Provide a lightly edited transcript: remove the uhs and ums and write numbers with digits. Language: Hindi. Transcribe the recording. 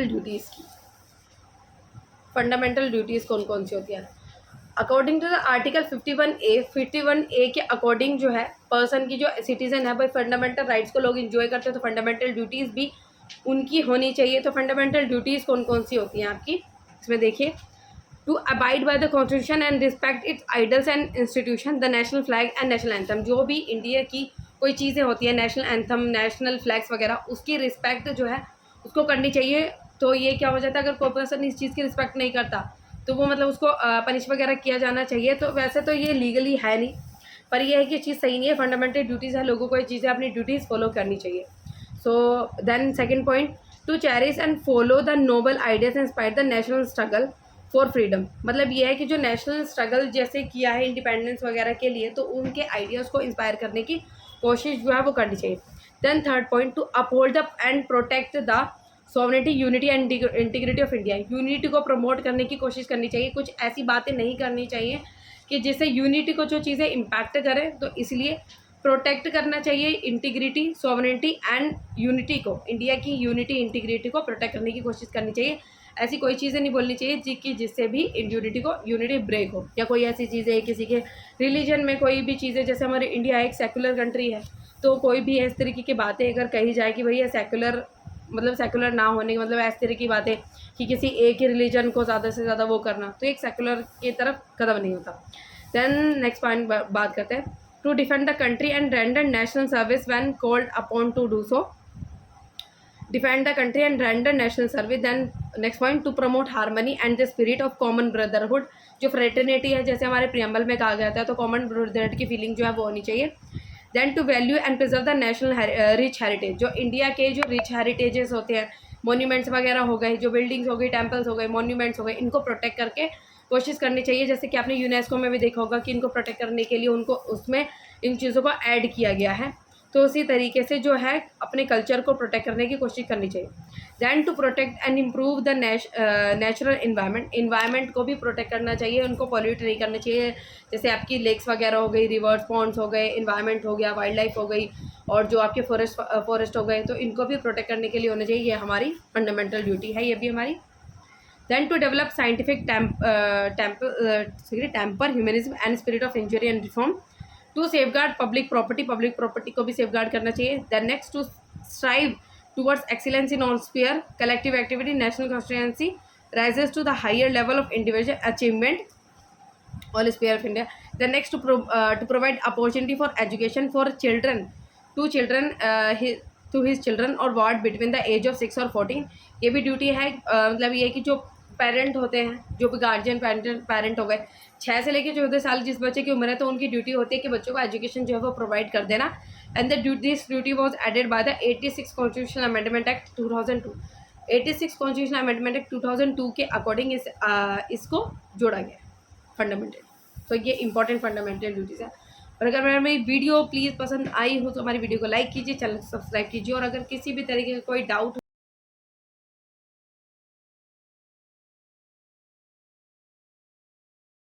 ड्यूटीज़ की। फंडामेंटल ड्यूटीज़ कौन कौन सी होती है? According to the article 51A के अकॉर्डिंग जो है पर्सन की जो सिटीजन है भाई फंडामेंटल राइट्स को लोग इंजॉय करते हैं, तो फंडामेंटल ड्यूटीज़ भी उनकी होनी चाहिए। तो फंडामेंटल ड्यूटीज़ कौन कौन सी होती हैं आपकी, इसमें देखिए, to abide by the constitution and respect its ideals and institution, the national flag and national anthem. जो भी इंडिया की कोई चीज़ें होती हैं, नेशनल एंथम, नेशनल फ्लैग्स वगैरह, उसकी रिस्पेक्ट जो है उसको करनी चाहिए। तो ये क्या हो जाता है, अगर कोई पर्सन इस चीज़ की रिस्पेक्ट नहीं करता तो वो मतलब उसको पनिश वगैरह किया जाना चाहिए। तो वैसे तो ये लीगली है नहीं, पर यह है कि चीज़ सही नहीं है। फंडामेंटल ड्यूटीज़ है, लोगों को ये चीज़ें अपनी ड्यूटीज़ फॉलो करनी चाहिए। So then second point, to cherish and follow the noble ideas inspire the national struggle for freedom. मतलब ये है कि जो नेशनल स्ट्रगल जैसे किया है इंडिपेंडेंस वगैरह के लिए, तो उनके आइडियाज़ को इंस्पायर करने की कोशिश जो है वो करनी चाहिए। Then third point, to uphold the and protect the sovereignty, unity and integrity of India. Unity को प्रमोट करने की कोशिश करनी चाहिए। कुछ ऐसी बातें नहीं करनी चाहिए कि जिससे यूनिटी को जो चीज़ें इम्पैक्ट करें, तो इसलिए प्रोटेक्ट करना चाहिए इंटीग्रिटी, सॉवरेनिटी एंड यूनिटी को, इंडिया की यूनिटी इंटीग्रिटी को प्रोटेक्ट करने की कोशिश करनी चाहिए। ऐसी कोई चीज़ें नहीं बोलनी चाहिए जिससे भी यूनिटी ब्रेक हो, या कोई ऐसी चीज़ें किसी के रिलीजन में कोई भी चीज़ें, जैसे हमारे इंडिया एक सेकुलर कंट्री है, तो कोई भी इस तरीके की बातें अगर कही जाए कि भैया सेकुलर, मतलब सेकुलर ना होने की मतलब इस तरह की बातें कि किसी एक ही रिलीजन को ज़्यादा से ज़्यादा वो करना, तो एक सेकुलर की तरफ कदम नहीं होता। देन नेक्स्ट पॉइंट बात करते हैं, to defend the country and render national service when called upon to do so. Defend the country and render national service. Then next point, to promote harmony and the spirit of common brotherhood. जो फ्रेटर्निटी है, जैसे हमारे प्रियम्बल में कहा गया था, तो कॉमन ब्रदरहुड की फीलिंग जो है वो होनी चाहिए। Then to value and preserve the national rich heritage. जो इंडिया के जो रिच हेरिटेजेस होते हैं, मोन्यूमेंट्स वगैरह हो गए, जो बिल्डिंग्स हो गई, टेम्पल्स हो गए, मोन्यूमेंट्स हो गए, इनको प्रोटेक्ट करके कोशिश करनी चाहिए। जैसे कि आपने यूनेस्को में भी देखा होगा कि इनको प्रोटेक्ट करने के लिए उनको उसमें इन चीज़ों को ऐड किया गया है। तो उसी तरीके से जो है अपने कल्चर को प्रोटेक्ट करने की कोशिश करनी चाहिए। Then to protect and improve the natural environment को भी प्रोटेक्ट करना चाहिए, उनको पॉल्यूट नहीं करना चाहिए। जैसे आपकी लेक्स वगैरह हो गई, रिवर्स, पॉन्ड्स हो गए, इन्वायरमेंट हो गया, वाइल्ड लाइफ हो गई, और जो आपके फॉरेस्ट हो गए, तो इनको भी प्रोटेक्ट करने के लिए होना चाहिए। ये हमारी फंडामेंटल ड्यूटी है, ये भी हमारी। Then to develop scientific temper, humanism and spirit of injury and reform. To safeguard public property को भी safeguard करना चाहिए. Then next, to strive towards excellence in all sphere, collective activity, national constituency rises to the higher level of individual achievement, all sphere of India. Then next, to provide opportunity for education for children, to his children or ward between the age of 6 और 14. ये भी ड्यूटी है। मतलब ये कि जो पेरेंट होते हैं, जो भी गार्जियन पेरेंट हो गए, 6 से लेकर 14 साल जिस बच्चे की उम्र है, तो उनकी ड्यूटी होती है कि बच्चों को एजुकेशन जो है वो प्रोवाइड कर देना। And this duty was added by the 86 constitutional amendment act 2002। 86 constitutional amendment act 2002 के अकॉर्डिंग इसको जोड़ा गया फंडामेंटल। तो ये इंपॉर्टेंट फंडामेंटल ड्यूटीज़ है। और अगर मेरी वीडियो प्लीज़ पसंद आई हो तो हमारी वीडियो को लाइक कीजिए, चैनल को सब्सक्राइब कीजिए, और अगर किसी भी तरीके का कोई डाउट